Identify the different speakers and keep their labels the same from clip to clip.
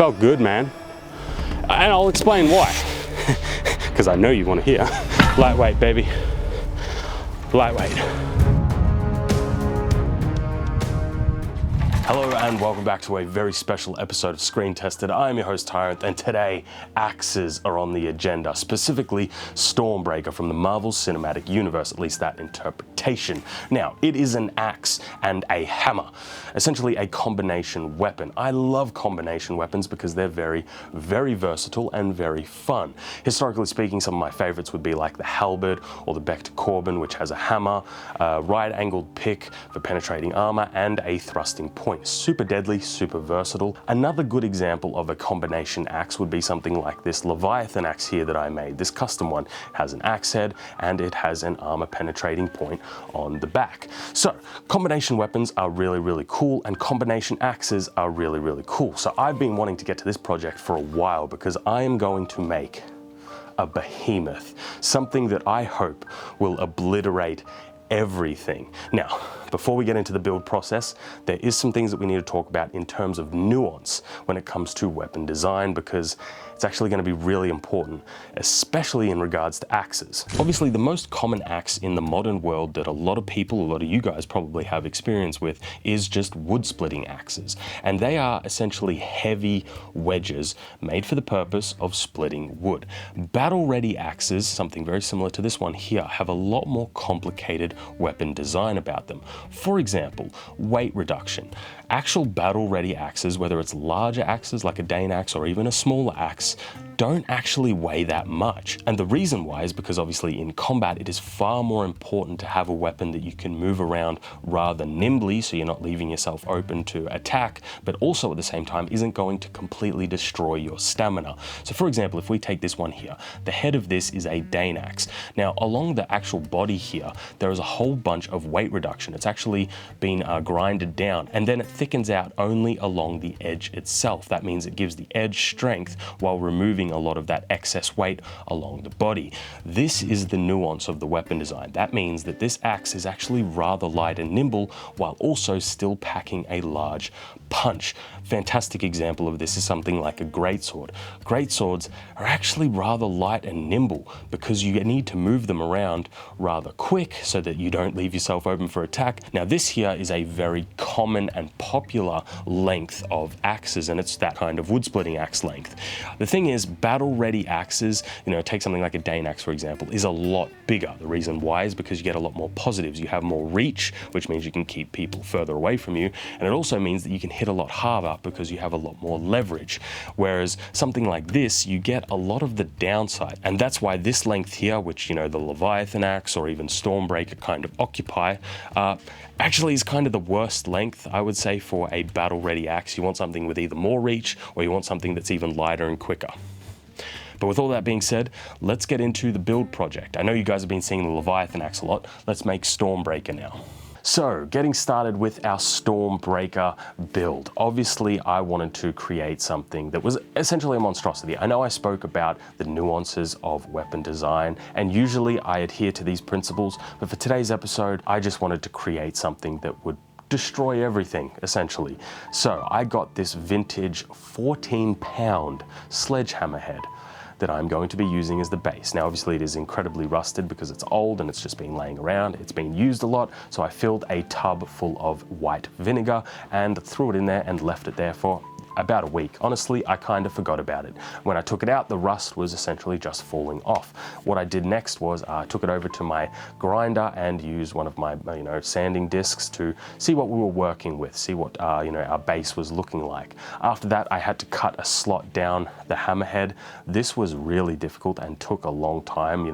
Speaker 1: felt good, man. And I'll explain why. Because I know you want to hear. Lightweight, baby. Lightweight. Hello and welcome back to a very special episode of Screen Tested. I'm your host Tyrant, and today axes are on the agenda, specifically Stormbreaker from the Marvel Cinematic Universe, at least that interpretation. Now, it is an axe and a hammer, essentially a combination weapon. I love combination weapons because they're very, very versatile and very fun. Historically speaking, some of my favorites would be like the halberd or the Beck Corbin, which has a hammer, a right-angled pick for penetrating armor, and a thrusting point. Super deadly, super versatile. Another good example of a combination axe would be something like this Leviathan axe here that I made. This custom one has an axe head and it has an armor penetrating point on the back. So combination weapons are really, really cool, and combination axes are really, really cool. So I've been wanting to get to this project for a while because I am going to make a behemoth, something that I hope will obliterate everything. Now, before we get into the build process, there is some things that we need to talk about in terms of nuance when it comes to weapon design, because it's actually going to be really important, especially in regards to axes. Obviously, the most common axe in the modern world that a lot of people, a lot of you guys probably have experience with, is just wood splitting axes. And they are essentially heavy wedges made for the purpose of splitting wood. Battle-ready axes, something very similar to this one here, have a lot more complicated weapon design about them. For example, weight reduction. Actual battle-ready axes, whether it's larger axes like a Dane axe or even a smaller axe, don't actually weigh that much. And the reason why is because obviously in combat it is far more important to have a weapon that you can move around rather nimbly, so you're not leaving yourself open to attack, but also at the same time isn't going to completely destroy your stamina. So for example, if we take this one here, the head of this is a Dane axe. Now along the actual body here, there is a whole bunch of weight reduction. It's actually been grinded down, and then it thickens out only along the edge itself. That means it gives the edge strength while removing a lot of that excess weight along the body. This is the nuance of the weapon design. That means that this axe is actually rather light and nimble while also still packing a large punch. Fantastic example of this is something like a greatsword. Greatswords are actually rather light and nimble because you need to move them around rather quick so that you don't leave yourself open for attack. Now this here is a very common and popular length of axes, and it's that kind of wood splitting axe length. The thing is, battle ready axes, take something like a Dane axe for example, is a lot bigger. The reason why is because you get a lot more positives. You have more reach, which means you can keep people further away from you, and it also means that you can hit a lot harder because you have a lot more leverage. Whereas something like this, you get a lot of the downside, and that's why this length here, which the Leviathan axe or even Stormbreaker kind of occupy, actually is kind of the worst length, I would say, for a battle-ready axe. You want something with either more reach or you want something that's even lighter and quicker. But with all that being said, let's get into the build project. I know you guys have been seeing the Leviathan axe a lot. Let's make Stormbreaker now. So, getting started with our Stormbreaker build. Obviously, I wanted to create something that was essentially a monstrosity. I know I spoke about the nuances of weapon design, and usually I adhere to these principles, but for today's episode, I just wanted to create something that would destroy everything, essentially. So, I got this vintage 14-pound sledgehammer head that I'm going to be using as the base. Now obviously it is incredibly rusted because it's old and it's just been laying around. It's been used a lot, so I filled a tub full of white vinegar and threw it in there and left it there for about a week. Honestly, I kind of forgot about it. When I took it out, the rust was essentially just falling off. What I did next was I took it over to my grinder and used one of my sanding discs to see what we were working with, see what our base was looking like. After that, I had to cut a slot down the hammerhead. This was really difficult and took a long time.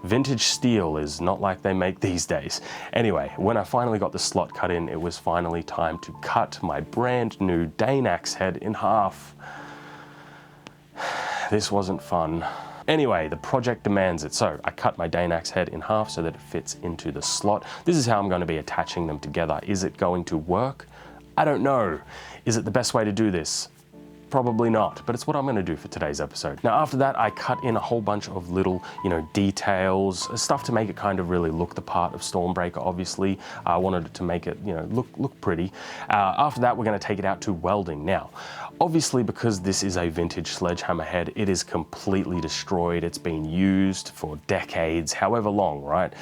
Speaker 1: Vintage steel is not like they make these days. Anyway, when I finally got the slot cut in, it was finally time to cut my brand new Dane axe head in half. This wasn't fun. Anyway, the project demands it, so I cut my Dane axe head in half so that it fits into the slot. This is how I'm going to be attaching them together. Is it going to work? I don't know. Is it the best way to do this? Probably not, but it's what I'm going to do for today's episode. Now after that, I cut in a whole bunch of little, details, stuff to make it kind of really look the part of Stormbreaker, obviously. I wanted it to make it, look pretty. After that, we're going to take it out to welding. Now, Obviously, because this is a vintage sledgehammer head, it is completely destroyed. It's been used for decades, however long, right?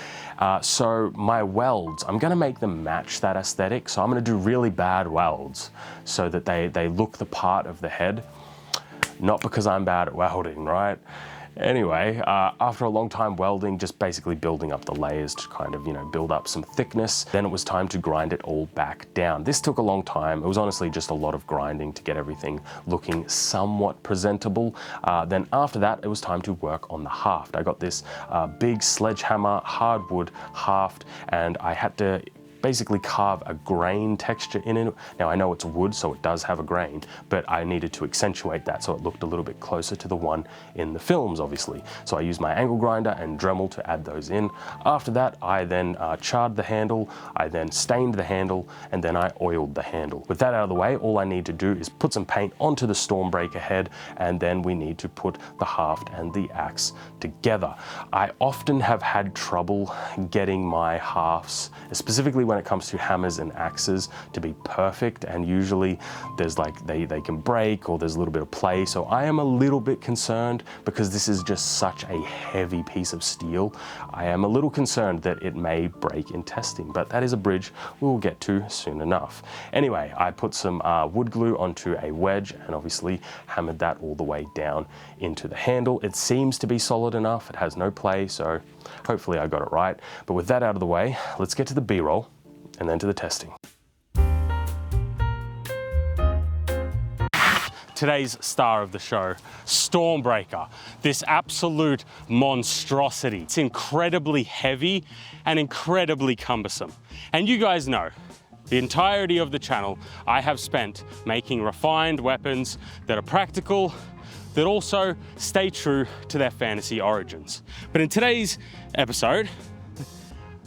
Speaker 1: So my welds, I'm gonna make them match that aesthetic. So I'm gonna do really bad welds so that they look the part of the head. Not because I'm bad at welding, right? Anyway, after a long time welding, just basically building up the layers to kind of, build up some thickness, then it was time to grind it all back down. This took a long time. It was honestly just a lot of grinding to get everything looking somewhat presentable. Then after that, it was time to work on the haft. I got this big sledgehammer hardwood haft, and I had to basically carve a grain texture in it. Now I know it's wood, so it does have a grain, but I needed to accentuate that so it looked a little bit closer to the one in the films, obviously. So I used my angle grinder and Dremel to add those in. After that, I then charred the handle, I then stained the handle, and then I oiled the handle. With that out of the way, all I need to do is put some paint onto the Stormbreaker head, and then we need to put the haft and the axe together. I often have had trouble getting my hafts, specifically when it comes to hammers and axes, to be perfect, and usually there's they can break or there's a little bit of play. So I am a little bit concerned because this is just such a heavy piece of steel. I am a little concerned that it may break in testing, but that is a bridge we'll get to soon enough. Anyway, I put some wood glue onto a wedge and obviously hammered that all the way down into the handle. It seems to be solid enough. It has no play, so hopefully I got it right. But with that out of the way, let's get to the B-roll and then to the testing. Today's star of the show, Stormbreaker, this absolute monstrosity. It's incredibly heavy and incredibly cumbersome. And you guys know, the entirety of the channel I have spent making refined weapons that are practical, that also stay true to their fantasy origins. But in today's episode,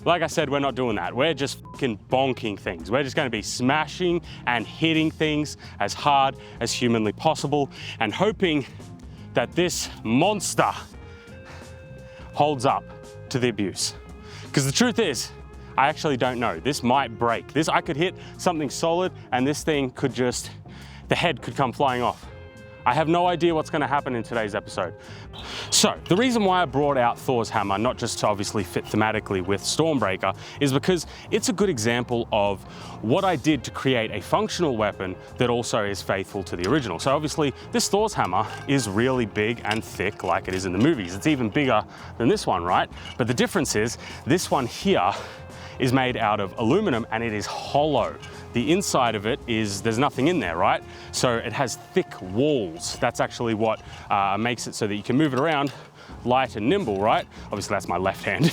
Speaker 1: like I said, we're not doing that. We're just fucking bonking things. We're just gonna be smashing and hitting things as hard as humanly possible and hoping that this monster holds up to the abuse. Because the truth is, I actually don't know. This might break. I could hit something solid and this thing could the head could come flying off. I have no idea what's going to happen in today's episode. So the reason why I brought out Thor's hammer, not just to obviously fit thematically with Stormbreaker, is because it's a good example of what I did to create a functional weapon that also is faithful to the original. So obviously this Thor's hammer is really big and thick like it is in the movies. It's even bigger than this one, right? But the difference is this one here is made out of aluminum and it is hollow. The inside of it there's nothing in there, right? So it has thick walls. That's actually what makes it so that you can move it around light and nimble, right? Obviously that's my left hand,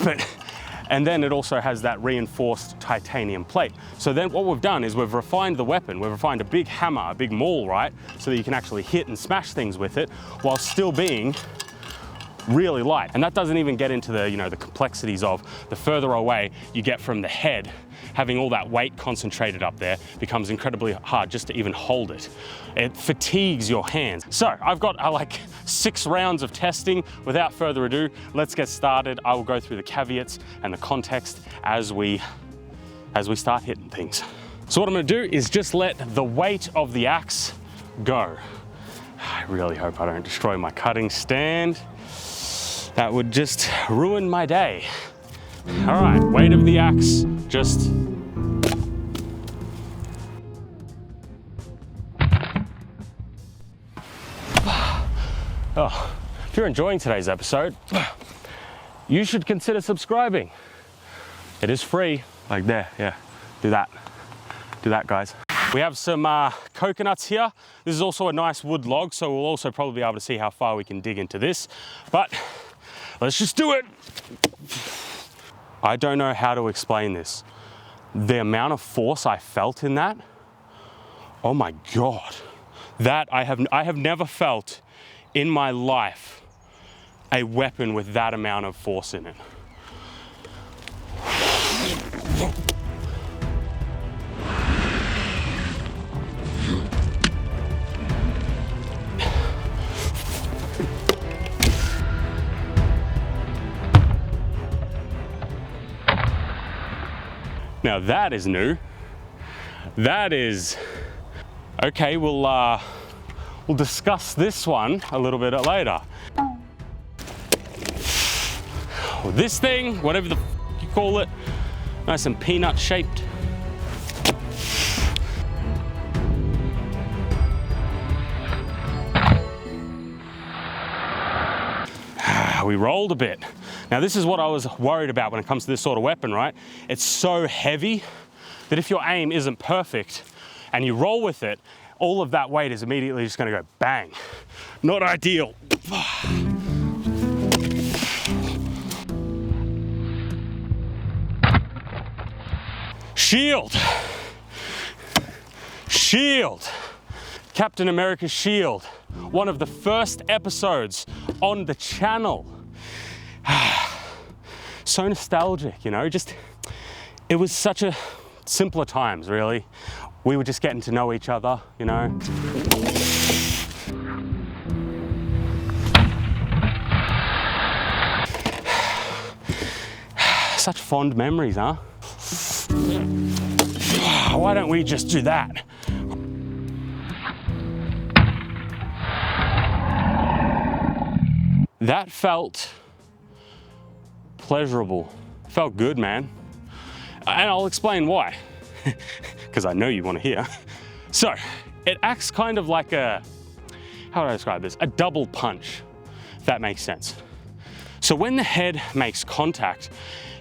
Speaker 1: and then it also has that reinforced titanium plate. So then what we've done is we've refined the weapon. We've refined a big hammer, a big maul, right? So that you can actually hit and smash things with it while still being really light. And that doesn't even get into the, the complexities of the further away you get from the head, having all that weight concentrated up there becomes incredibly hard just to even hold it. It fatigues your hands. So I've got like 6 rounds of testing. Without further ado, let's get started. I will go through the caveats and the context as we start hitting things. So what I'm gonna do is just let the weight of the axe go. I really hope I don't destroy my cutting stand. That would just ruin my day. All right, weight of the axe, just. Oh, if you're enjoying today's episode, you should consider subscribing. It is free, like there, yeah, do that. Do that, guys. We have some coconuts here. This is also a nice wood log, so we'll also probably be able to see how far we can dig into this, but let's just do it. I don't know how to explain this. The amount of force I felt in that, oh my God. That I have never felt in my life a weapon with that amount of force in it. Now that is new. That is, okay, we'll
Speaker 2: We'll discuss this one a little bit later. This thing, whatever the f you call it, nice and peanut shaped. We rolled a bit. Now this is what I was worried about when it comes to this sort of weapon, right? It's so heavy that if your aim isn't perfect and you roll with it, all of that weight is immediately just gonna go bang. Not ideal. Shield. Shield. Captain America's shield. One of the first episodes on the channel. So nostalgic, you know, just, it was such a simpler times, really. We were just getting to know each other, you know. Such fond memories, huh? Why don't we just do that? That felt pleasurable. Felt good, man. And I'll explain why, because I know you want to hear. So, it acts kind of like a, how would I describe this? A double punch, if that makes sense. So when the head makes contact,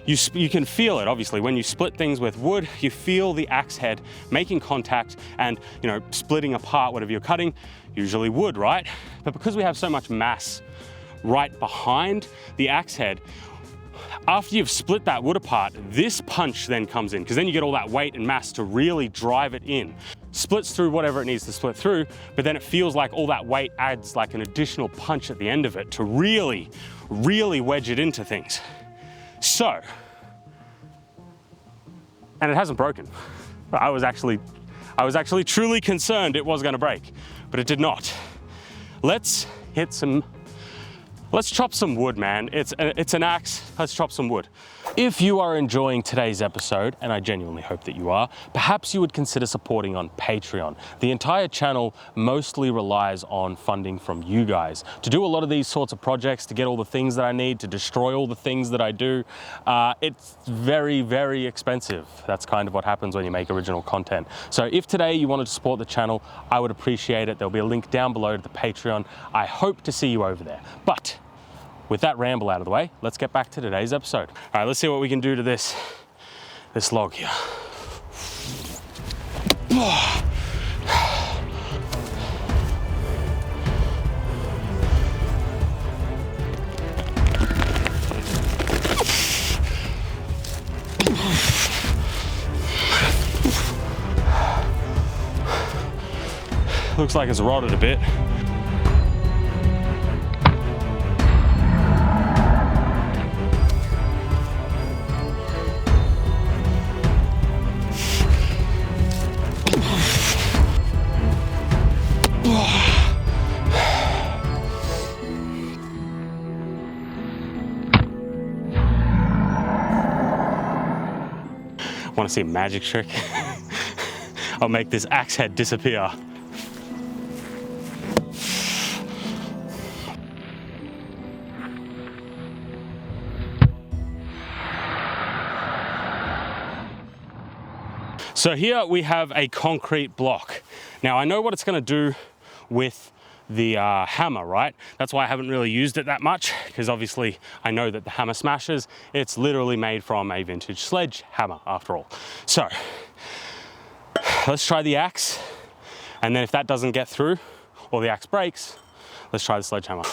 Speaker 2: you can feel it, obviously. When you split things with wood, you feel the axe head making contact and, you know, splitting apart whatever you're cutting, usually wood, right? But because we have so much mass right behind the axe head, after you've split that wood apart, this punch then comes in, because then you get all that weight and mass to really drive it in. Splits through whatever it needs to split through, but then it feels like all that weight adds like an additional punch at the end of it to really, really wedge it into things. So, and it hasn't broken. I was actually truly concerned it was gonna break, but it did not. Let's chop some wood, man. It's an axe, let's chop some wood. If you are enjoying today's episode, and I genuinely hope that you are, perhaps you would consider supporting on Patreon. The entire channel mostly relies on funding from you guys to do a lot of these sorts of projects, to get all the things that I need, to destroy all the things that I do. It's very, very expensive. That's kind of what happens when you make original content. So if today you wanted to support the channel, I would appreciate it. There'll be a link down below to the Patreon. I hope to see you over there. But with that ramble out of the way, let's get back to today's episode. All right, let's see what we can do to this log here. Looks like it's rotted a bit. Want to see a magic trick? I'll make this axe head disappear. So here we have a concrete block. Now I know what it's going to do with the hammer, right? That's why I haven't really used it that much, because obviously I know that the hammer smashes. It's literally made from a vintage sledgehammer after all. So let's try the axe, and then if that doesn't get through or the axe breaks, let's try the sledgehammer.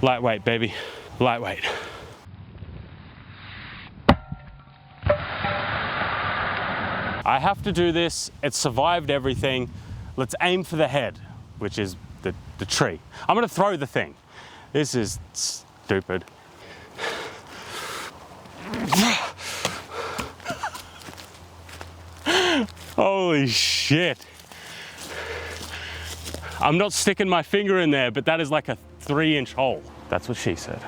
Speaker 2: Lightweight, baby, lightweight. I have to do this. It survived everything. Let's aim for the head, which is the tree. I'm gonna throw the thing. This is stupid. Holy shit. I'm not sticking my finger in there, but that is like a 3-inch hole. That's what she said.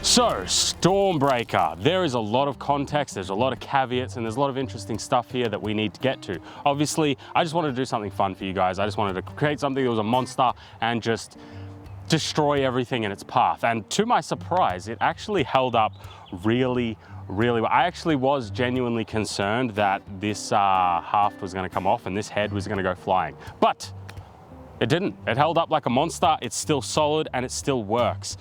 Speaker 2: So, Stormbreaker. There is a lot of context, there's a lot of caveats, and there's a lot of interesting stuff here that we need to get to. Obviously, I just wanted to do something fun for you guys. I just wanted to create something that was a monster and just destroy everything in its path. And to my surprise, it actually held up really well. I actually was genuinely concerned that this haft was gonna come off and this head was gonna go flying. But it didn't. It held up like a monster, it's still solid, and it still works.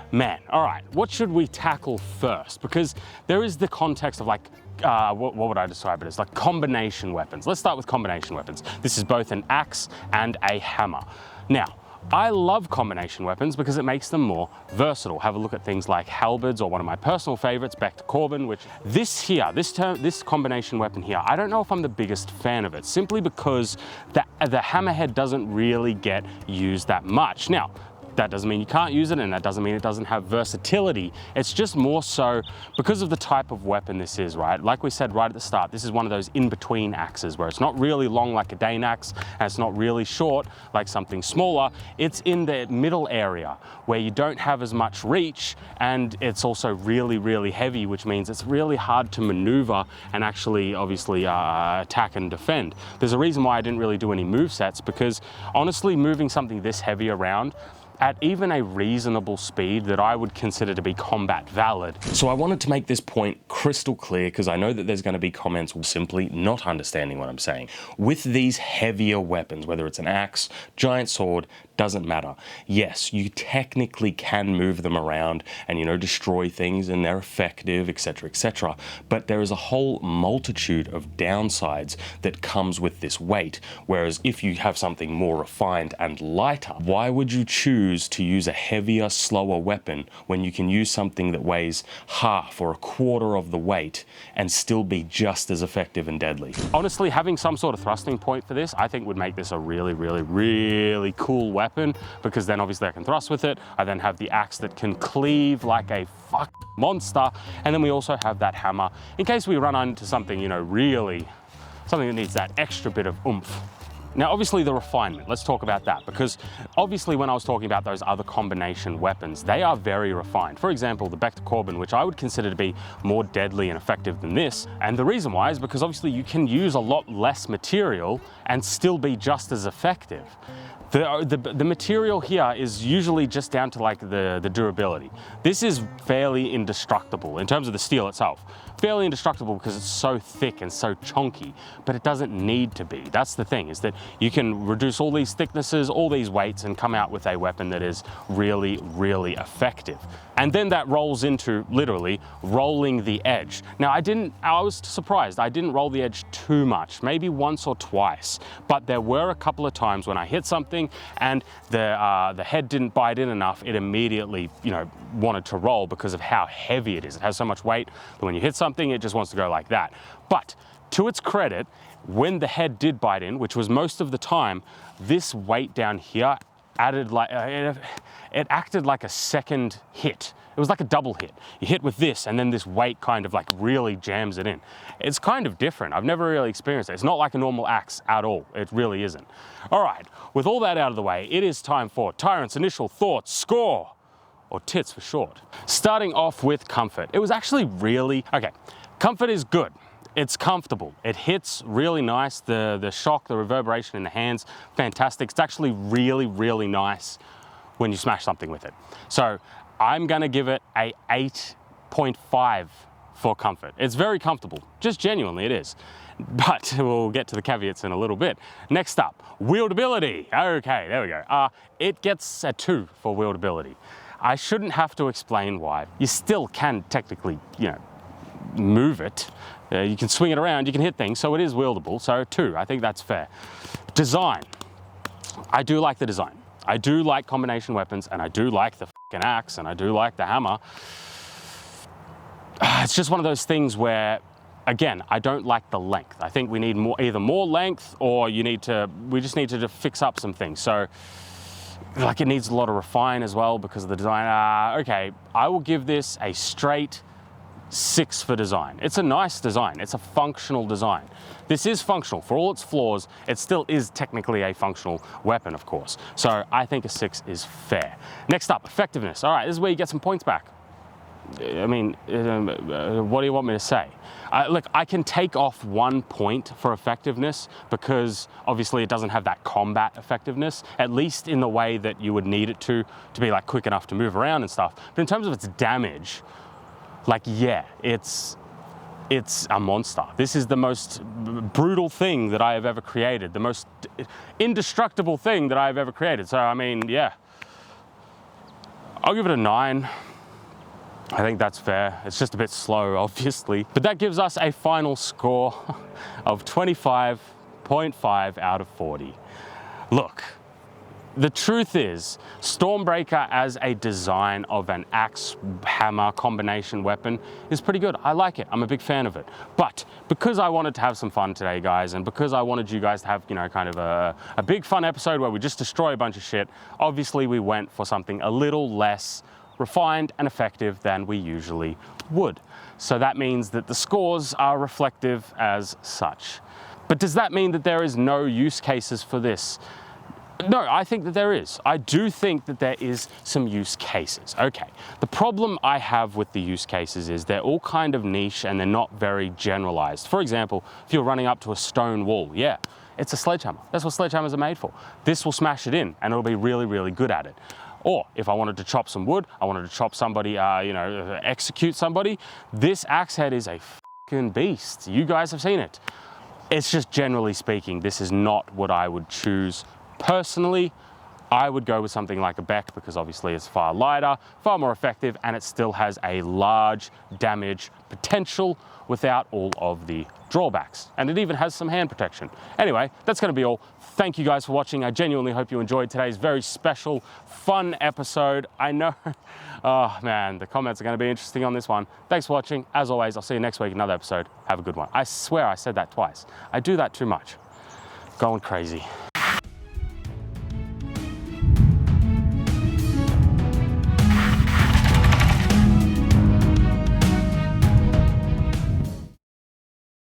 Speaker 2: Man, all right, what should we tackle first? Because there is the context of like, what would I describe it as? Like combination weapons. Let's start with combination weapons. This is both an axe and a hammer. Now, I love combination weapons because it makes them more versatile. Have a look at things like halberds, or one of my personal favorites, back to Corbin, which this combination weapon here, I don't know if I'm the biggest fan of it, simply because the hammerhead doesn't really get used that much. Now, that doesn't mean you can't use it, and that doesn't mean it doesn't have versatility. It's just more so because of the type of weapon this is, right? Like we said right at the start, this is one of those in-between axes where it's not really long like a Dane axe, and it's not really short like something smaller. It's in the middle area where you don't have as much reach, and it's also really heavy, which means it's really hard to maneuver and actually obviously attack and defend. There's a reason why I didn't really do any move sets, because honestly, moving something this heavy around at even a reasonable speed that I would consider to be combat valid.
Speaker 1: So I wanted to make this point crystal clear, because I know that there's going to be comments simply not understanding what I'm saying. With these heavier weapons, whether it's an axe, giant sword, doesn't matter. Yes, you technically can move them around and, you know, destroy things, and they're effective, etc., etc. But there is a whole multitude of downsides that comes with this weight. Whereas if you have something more refined and lighter, why would you choose to use a heavier, slower weapon when you can use something that weighs half or a quarter of the weight and still be just as effective and deadly?
Speaker 2: Honestly, having some sort of thrusting point for this, I think would make this a really cool weapon, because then obviously I can thrust with it. I then have the axe that can cleave like a fuck monster, and then we also have that hammer in case we run into something, you know, really something that needs that extra bit of oomph. Now, obviously the refinement, let's talk about that, because obviously when I was talking about those other combination weapons, they are very refined. For example, the Bector Corbin, which I would consider to be more deadly and effective than this. And the reason why is because obviously you can use a lot less material and still be just as effective. The material here is usually just down to like the durability. This is fairly indestructible in terms of the steel itself. Fairly indestructible because it's so thick and so chunky, but it doesn't need to be. That's the thing, is that you can reduce all these thicknesses, all these weights, and come out with a weapon that is really effective. And then that rolls into literally rolling the edge. Now I was surprised, I didn't roll the edge too much, maybe once or twice, but there were a couple of times when I hit something and the head didn't bite in enough, it immediately, you know, wanted to roll because of how heavy it is. It has so much weight that when you hit something, it just wants to go like that. But to its credit, when the head did bite in, which was most of the time, this weight down here added like, it acted like a second hit. It was like a double hit. You hit with this, and then this weight kind of like really jams it in. It's kind of different. I've never really experienced it. It's not like a normal axe at all. It really isn't. All right, with all that out of the way, it is time for Tyrant's initial thoughts, score, or tits for short. Starting off with comfort. It was actually really, okay, comfort is good. It's comfortable. It hits really nice. The shock, the reverberation in the hands, fantastic. It's actually really nice when you smash something with it. So I'm gonna give it a 8.5 for comfort. It's very comfortable, just genuinely it is. But we'll get to the caveats in a little bit. Next up, wieldability. Okay, there we go. It gets a 2 for wieldability. I shouldn't have to explain why. You still can technically, move it. You can swing it around, you can hit things, so it is wieldable, so 2, I think that's fair. Design. I do like the design. I do like combination weapons, and I do like the fucking axe, and I do like the hammer. It's just one of those things where, again, I don't like the length. I think we need either more length, or we just need to fix up some things. So, like, it needs a lot of refine as well because of the design. Okay, I will give this a straight 6 for design. It's a nice design. It's a functional design. This is functional. For all its flaws, it still is technically a functional weapon, of course. So I think a 6 is fair. Next up, effectiveness. All right, this is where you get some points back. I mean, what do you want me to say? Look, I can take off 1 point for effectiveness because obviously it doesn't have that combat effectiveness, at least in the way that you would need it to be like quick enough to move around and stuff. But in terms of its damage, like, yeah, it's a monster. This is the most brutal thing that I have ever created, the most indestructible thing that I have ever created. So, I mean, yeah, I'll give it a 9. I think that's fair. It's just a bit slow, obviously. But that gives us a final score of 25.5 out of 40. Look, the truth is, Stormbreaker as a design of an axe hammer combination weapon is pretty good. I like it. I'm a big fan of it. But because I wanted to have some fun today, guys, and because I wanted you guys to have, kind of a big fun episode where we just destroy a bunch of shit, obviously we went for something a little less refined and effective than we usually would. So that means that the scores are reflective as such. But does that mean that there is no use cases for this? No, I think that there is. I do think that there is some use cases. Okay, the problem I have with the use cases is they're all kind of niche and they're not very generalized. For example, if you're running up to a stone wall, yeah, it's a sledgehammer. That's what sledgehammers are made for. This will smash it in and it'll be really, really good at it. Or if I wanted to chop some wood, I wanted to chop somebody, execute somebody, this axe head is a fucking beast. You guys have seen it. It's just generally speaking, this is not what I would choose. Personally, I would go with something like a Beck because obviously it's far lighter, far more effective, and it still has a large damage potential without all of the drawbacks. And it even has some hand protection. Anyway, that's going to be all. Thank you guys for watching. I genuinely hope you enjoyed today's very special, fun episode. I know, oh man, the comments are going to be interesting on this one. Thanks for watching. As always, I'll see you next week in another episode. Have a good one. I swear I said that twice. I do that too much. Going crazy.